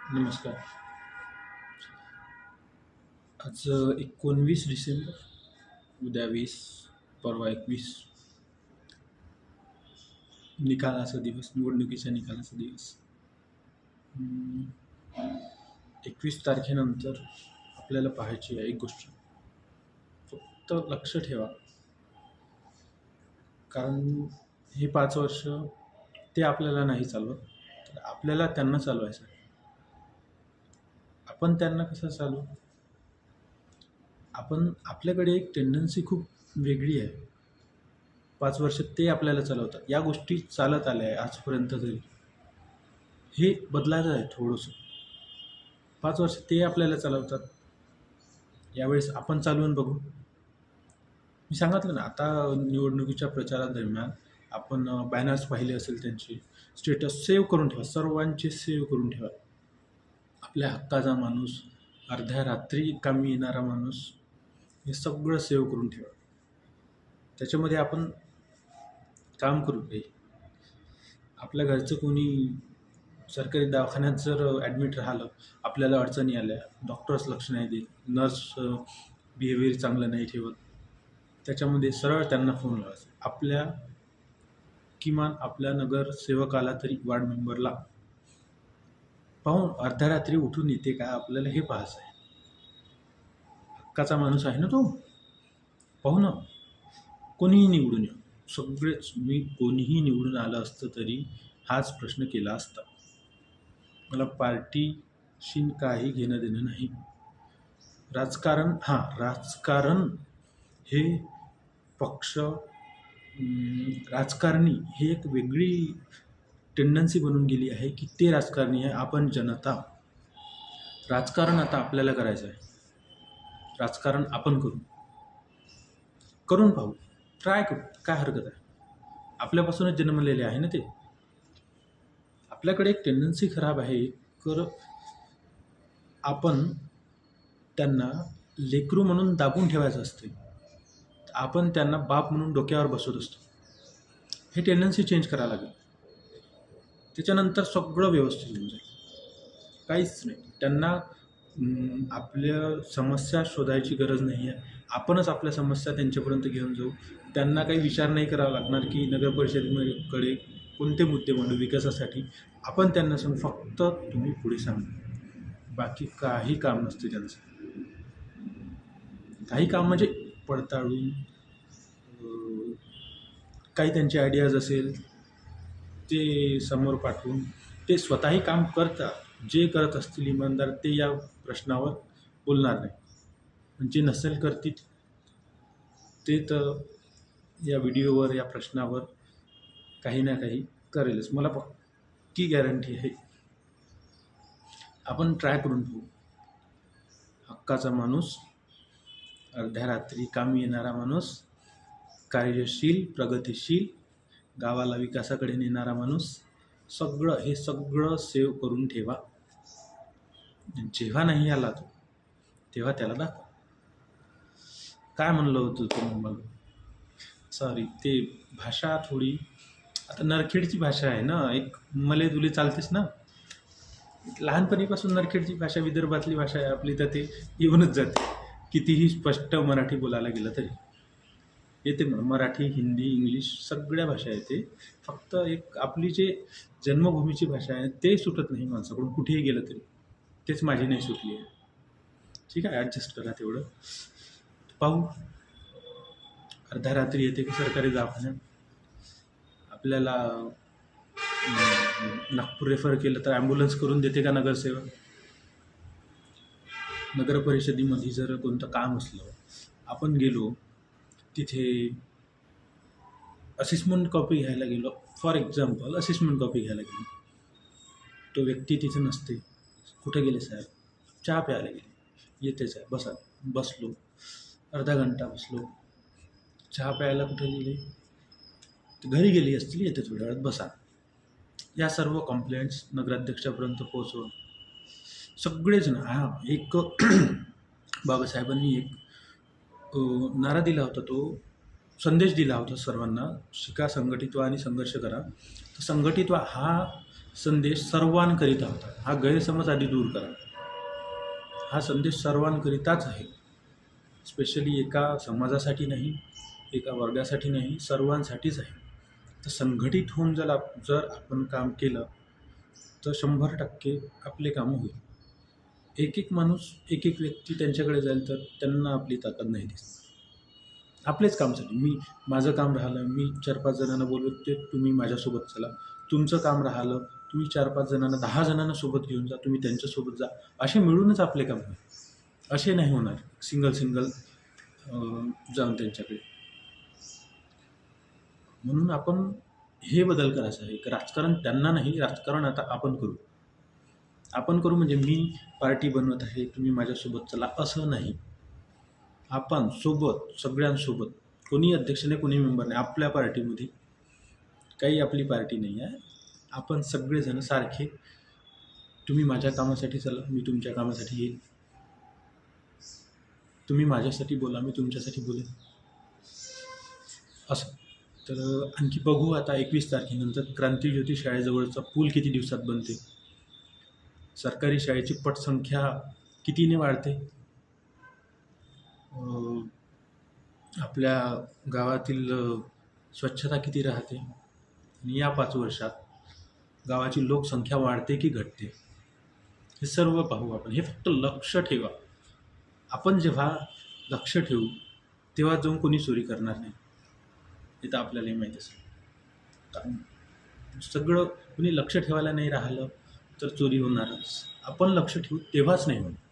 नमस्कार. आज 19 डिसेंबर, उद्या 20, परवा 21. निकालाचा दिवस, निवडणुकीच्या निकालाचा दिवस. 21 तारखेनंतर आपल्याला पाहायची आहे एक गोष्ट. फक्त लक्ष ठेवा, कारण हे 5 वर्ष ते आपल्याला नाही चालवत, तर आपल्याला त्यांना चालवायचं आहे. आपण त्यांना कसं चालवू? आपल्याकडे एक टेंडन्सी खूप वेगळी आहे. 5 वर्ष ते आपल्याला चालवतात. या गोष्टी चालत आल्या आहे आजपर्यंत तरी. हे बदलायचं आहे थोडंसं. 5 वर्ष ते आपल्याला चालवतात. यावेळेस आपण चालवून बघू. मी सांगितलं ना, आता निवडणुकीच्या प्रचारादरम्यान आपण बॅनर्स पाहिले असेल, त्यांचे स्टेटस सेव्ह करून ठेवा. सर्वांचे सेव्ह करून ठेवा. आपल्या हक्काचा माणूस, अर्ध्या रात्री कामी येणारा माणूस, हे सगळं सेव्ह करून ठेवा. त्याच्यामध्ये आपण काम करू. काही आपल्या घरचं कोणी सरकारी दवाखान्यात जर ॲडमिट राहिलं, आपल्याला अडचणी आल्या, डॉक्टर्स लक्ष नाही देत, नर्स बिहेवियर चांगलं नाही ठेवत, त्याच्यामध्ये सरळ त्यांना फोन लावायचा. किमान आपल्या नगरसेवकाला तरी, वार्ड मेंबरला पाहून अर्ध्या रात्री उठून येते का, आपल्याला हे पाहायचं आहे. हक्काचा माणूस आहे ना तो. पाहू ना, कोणीही निवडून येऊ, सगळेच, मी कोणीही निवडून आलं असतं तरी हाच प्रश्न केला असता. मला पार्टीशी काही घेणं देणं नाही. राजकारण हे पक्ष, राजकारणी हे एक वेगळी टेंडन्सी बनून गेली आहे की ते राजकारणी आहे, आपण जनता. राजकारण आता आपल्याला करायचं आहे. राजकारण आपण करून पाहू, ट्राय करू. काय हरकत आहे? आपल्यापासूनच जन्मलेले आहे ना ते. आपल्याकडे एक टेंडन्सी खराब आहे, तर आपण त्यांना लेकरू म्हणून दाबून ठेवायचं असते. आपण त्यांना बाप म्हणून डोक्यावर बसवत असतो. हे टेंडन्सी चेंज करायला लागेल. त्याच्यानंतर सगळं व्यवस्थित होऊन जाईल. काहीच नाही. त्यांना आपल्या समस्या शोधायची गरज नाही आहे. आपणच आपल्या समस्या त्यांच्यापर्यंत घेऊन जाऊ. त्यांना काही विचार नाही करावा लागणार की नगरपरिषदेकडे कोणते मुद्दे मांडू विकासासाठी. आपण त्यांना सांगू, फक्त तुम्ही पुढे सांगा. बाकी काही काम नसते त्यांचं. काही काम म्हणजे पडताळून, काही त्यांचे आयडियाज असेल ते समोर पाठवून, ते स्वतःही काम करतात. जे करत असतील इमानदार, ते या प्रश्नावर बोलणार नाही. जे नसेल करतील ते तर या व्हिडिओवर, या प्रश्नावर काही ना काही करेलच. मला पक्की गॅरंटी आहे. आपण ट्राय करून पाहू. हक्काचा माणूस, अर्ध्या रात्री कामी येणारा माणूस, कार्यशील, प्रगतिशील, गावाला विकासाकडे नेणारा माणूस, हे सगळं सेव्ह करून ठेवा. जेव्हा नाही आला तो, तेव्हा त्याला दाखवा. काय म्हणलं होतं तुम्ही मग? सॉरी, ते भाषा थोडी आता नरखेडची भाषा आहे ना, एक मले तुले चालतेच ना. लहानपणीपासून नरखेडची भाषा विदर्भातली भाषा आहे आपली, तर ते येऊनच जाते. कितीही स्पष्ट मराठी बोलायला गेलं तरी येते. मराठी, हिंदी, इंग्लिश सगळ्या भाषा येते. फक्त एक आपली जे जन्मभूमीची भाषा आहे ते सुटत नाही माणसाकडून, कुठेही गेलं तरी. तेच माझी नाही सुटली आहे. ठीक आहे, ॲडजस्ट करा तेवढं. पाहू अर्ध्या रात्री येते की सरकारी दवाखान्यात. आपल्याला नागपूर रेफर केलं तर ॲम्ब्युलन्स करून देते का नगरसेवक? नगरपरिषदेमध्ये जर कोणतं काम असलं, आपण गेलो तिथे, असिस्टमेंट कॉपी घ्यायला गेलो, फॉर एक्झाम्पल असिस्टमेंट कॉपी घ्यायला गेलो, तो व्यक्ती तिथे नसते. कुठे गेले साहेब? चहा प्यायला गेले. येतेच आहे, बसलो, अर्धा घंटा बसलो. चहा प्यायला कुठे गेले? घरी गेली असतील, येते थोड्या वेळात, बसा. या सर्व कंप्लेंट्स नगराध्यक्षापर्यंत पोहोचवून सगळेच ना. एक बाबासाहेबांनी एक नारा दिला होता, तो संदेश दिला होता सर्वांना, शिका, संघटित व्हा आणि संघर्ष करा. तर संघटित व्हा हा संदेश सर्वांकरिता होता. हा गैरसमज आधी दूर करा. हा संदेश सर्वांकरिताच आहे. स्पेशली एका समाजासाठी नाही, एका वर्गासाठी नाही, सर्वांसाठीच आहे. तर संघटित होऊन जर आपण काम केलं तर 100% आपले कामं होईल. एक एक माणूस, एक एक व्यक्ती त्यांच्याकडे जाईल तर त्यांना आपली ताकद नाही दिसत. आपलेच कामासाठी माझं काम राहिलं, मी 4-5 जणांना बोलवते, तुम्ही माझ्यासोबत चला. तुमचं काम राहिलं, तुम्ही 4-5 जणांना, 10 जणांना सोबत घेऊन जा, तुम्ही त्यांच्यासोबत जा. असे मिळूनच आपले काम होईल. असे नाही होणार सिंगल जाऊन त्यांच्याकडे. म्हणून आपण हे बदल करायचं आहे की राजकारण त्यांना नाही, राजकारण आता आपण करू. आपण करू म्हणजे मी पार्टी बनवत आहे, तुम्ही माझ्यासोबत चला असं नाही. आपण सोबत, सगळ्यांसोबत, कोणी अध्यक्ष नाही, कोणी मेंबर नाही, आपल्या पार्टीमध्ये काही आपली पार्टी नाही आहे. आपण सगळेजण सारखे, तुम्ही माझ्या कामासाठी चला, मी तुमच्या कामासाठी येईल. तुम्ही माझ्यासाठी बोला, मी तुमच्यासाठी बोलेन, असं. तर आणखी बघू आता 21 तारखेनंतर क्रांतीज्योती शाळेजवळचा पूल किती दिवसात बनते, सरकारी शाळेची पटसंख्या कितीने वाढते, आपल्या गावातील स्वच्छता किती राहते, आणि या 5 वर्षात गावाची लोकसंख्या वाढते की घटते, हे सर्व पाहू आपण. हे फक्त लक्ष ठेवा. आपण जेव्हा लक्ष ठेवू तेव्हा जाऊन कोणी चोरी करणार नाही, हे तर आपल्यालाही माहीत असेल. कारण सगळं कोणी लक्ष ठेवायला नाही राहिलं तर चोरी होणारच. आपण लक्ष ठेवू तेव्हाच नाही होणार.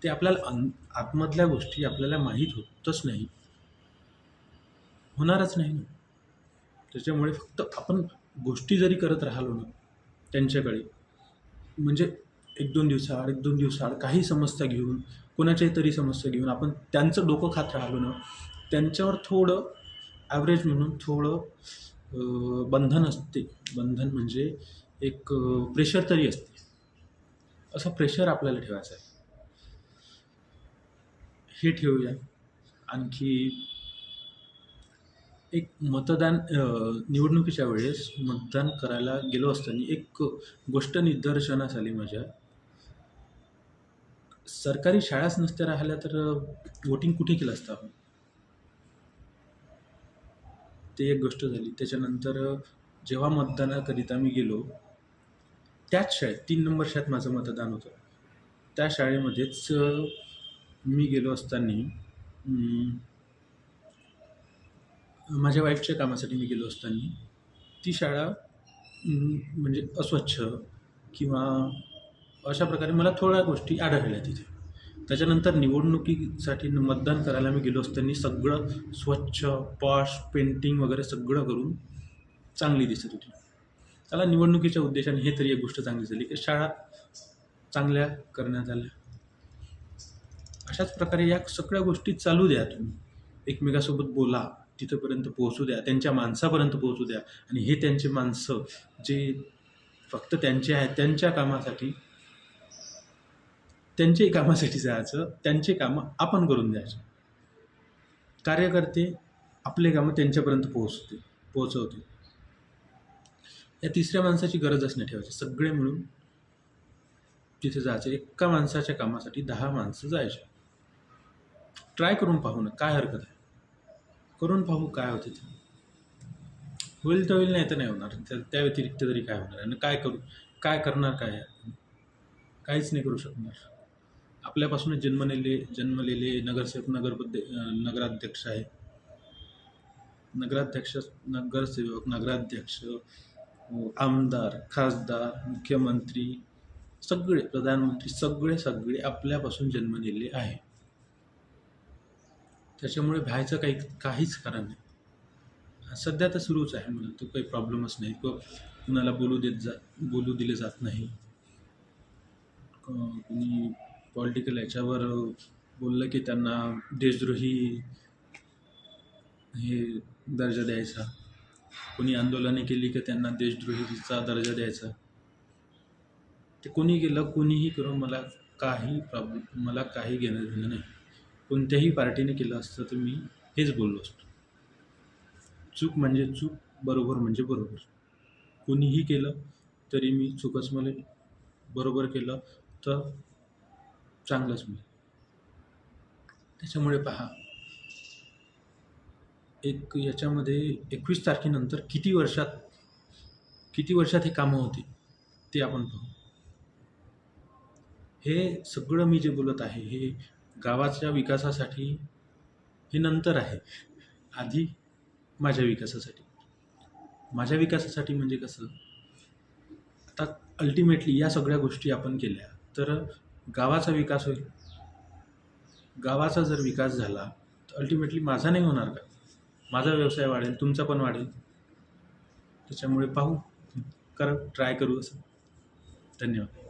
ते आपल्याला आतमधल्या गोष्टी आपल्याला माहीत होतच नाही, होणारच नाही ना. त्याच्यामुळे फक्त आपण गोष्टी जरी करत राहिलो ना त्यांच्याकडे, म्हणजे 1-2 दिवसाआड काही समस्या घेऊन, कोणाच्याही तरी समस्या घेऊन आपण त्यांचं डोकं खात राहिलो ना, त्यांच्यावर थोडं ॲव्हरेज म्हणून थोडं बंधन असते. बंधन म्हणजे एक प्रेशर तरी असते. असं प्रेशर आपल्याला ठेवायचं आहे. हे ठेवूया. आणखी एक मतदान, निवडणुकीच्या वेळेस मतदान करायला गेलो असताना एक गोष्ट निदर्शनास आली माझ्या. सरकारी शाळाच नसत्या राहिल्या तर वोटिंग कुठे केलं असतं आपण, ते एक गोष्ट झाली. त्याच्यानंतर जेव्हा मतदानाकरिता मी गेलो, त्याच शाळेत 3 नंबर शाळेत माझं मतदान होतं. त्या शाळेमध्येच मी गेलो असताना, माझ्या वाईफच्या कामासाठी मी गेलो असताना, ती शाळा म्हणजे अस्वच्छ किंवा अशा प्रकारे मला थोड्या गोष्टी आढळल्या तिथे. त्याच्यानंतर निवडणुकीसाठी मतदान करायला मी गेलो असताना सगळं स्वच्छ, पॉश, पेंटिंग वगैरे सगळं करून चांगली दिसत होती. त्याला निवडणुकीच्या उद्देशाने हे तरी एक गोष्ट चांगली झाली की शाळा चांगल्या करण्यात आल्या. अशाच प्रकारे या सगळ्या गोष्टी चालू द्या. तुम्ही एकमेकासोबत बोला, तिथंपर्यंत पोहोचू द्या, त्यांच्या माणसापर्यंत पोहोचू द्या. आणि हे त्यांचे माणसं जे फक्त त्यांचे आहेत, त्यांच्याही कामासाठी जायचं, त्यांचे कामं आपण करून द्यायचे. कार्यकर्ते आपले कामं त्यांच्यापर्यंत पोहोचवते. या तिसऱ्या माणसाची गरजच नाही ठेवायची. सगळे मिळून तिथे जायचं. एका माणसाच्या कामासाठी 10 माणसं जायचे. ट्राय करून पाहू ना, काय हरकत आहे, करून पाहू काय होते ते. होईल तर होईल, नाही तर नाही होणार. त्या व्यतिरिक्त तरी काय होणार आणि काय करणार, काय काहीच नाही करू शकणार. आपल्यापासूनच जन्मलेले नगरसेवक, नगराध्यक्ष आहे, नगरसेवक, नगराध्यक्ष, आमदार, खासदार, मुख्यमंत्री, सगळे, प्रधानमंत्री, सगळे आपल्यापासून जन्मलेले आहे. त्याच्यामुळे भ्यायचं काहीच कारण नाही. सध्या तर सुरूच आहे, मला तो काही प्रॉब्लेमच नाही. कुणाला बोलू दिले जात नाही. कुणी पॉलिटिकल याच्यावर बोललं की त्यांना देशद्रोही हे दर्जा द्यायचा. कोणी आंदोलने केली की त्यांना देशद्रोहीचा दर्जा द्यायचा. ते कोणी केलं, कोणीही करून मला काही घेणं देणं नाही. कोणत्याही पार्टीने केलं असतं तर मी हेच बोललो असतो. चूक म्हणजे चूक, बरोबर म्हणजे बरोबर. कोणीही केलं तरी मी चुकच म्हणेन, बरोबर केलं तर चांगलंच मिळेल. त्याच्यामुळे पहा, एक याच्यामध्ये 21 तारखेनंतर किती वर्षात हे कामं होते ते आपण पाहू. हे सगळं मी जे बोलत आहे हे गावाच्या विकासासाठी हे नंतर आहे. आधी माझ्या विकासासाठी. माझ्या विकासासाठी म्हणजे कसं, आता अल्टिमेटली या सगळ्या गोष्टी आपण केल्या तर गावाचा विकास होईल. गावाचा जर विकास झाला तर अल्टिमेटली माझा नाही होणार का? माझा व्यवसाय वाढेल, तुमचा पण वाढेल. त्याच्यामुळे पाहू, ट्राय करू असं. धन्यवाद.